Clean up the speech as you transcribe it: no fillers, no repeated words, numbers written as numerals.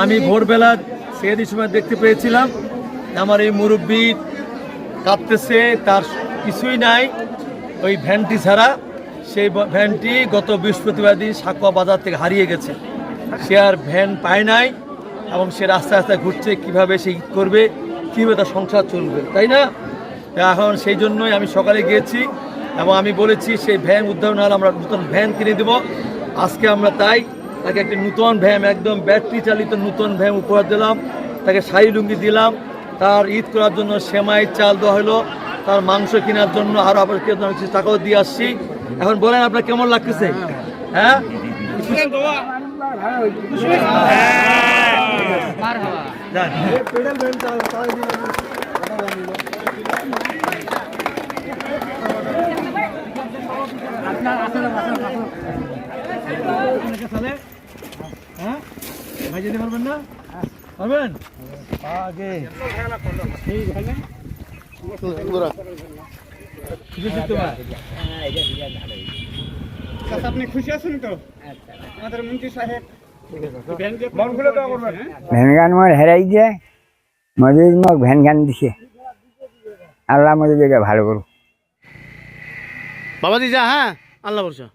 আমি ভোরবেলা সেদিন সময় দেখতে পেয়েছিলাম আমার এই মুরব্বী কাঁদতেছে, তার কিছুই নাই ওই ভ্যানটি ছাড়া। সেই ভ্যানটি গত বৃহস্পতিবার দিন সাকুয়া বাজার থেকে হারিয়ে গেছে। সে আর ভ্যান পায় নাই এবং সে রাস্তায় রাস্তায় ঘুরছে, কীভাবে সে ঈদ করবে, কীভাবে তার সংসার চলবে, তাই না? এখন সেই জন্যই আমি সকালে গিয়েছি এবং আমি বলেছি সেই ভ্যান উদ্ধার না হলে আমরা নতুন ভ্যান কিনে দেবো। আজকে আমরা তাই তাকে একটি নতুন ভ্যান, একদম ব্যাটারি চালিত নতুন ভ্যান উপহার দিলাম, তাকে শাড়ি লুঙ্গি দিলাম, তার ঈদ করার জন্য সেমাই চাল দেওয়া হলো, তার মাংস কেনার জন্য আরও আবার টাকাও দিয়ে আসছি। এখন বলেন আপনার কেমন লাগতেছে? হ্যাঁ, ভাই যেতে পারবেন না? পারবেন? আগে আপনি খুশি আছেন তো? আমাদের মন্ত্রী সাহেব ভ্যান গান মোর হেরাই যায়, মজুর মোক ভ্যান গান দিছে। আল্লাহ মজুর ভালো করুক। বাবা দি যা, হ্যাঁ, আল্লাহ বর্ষা।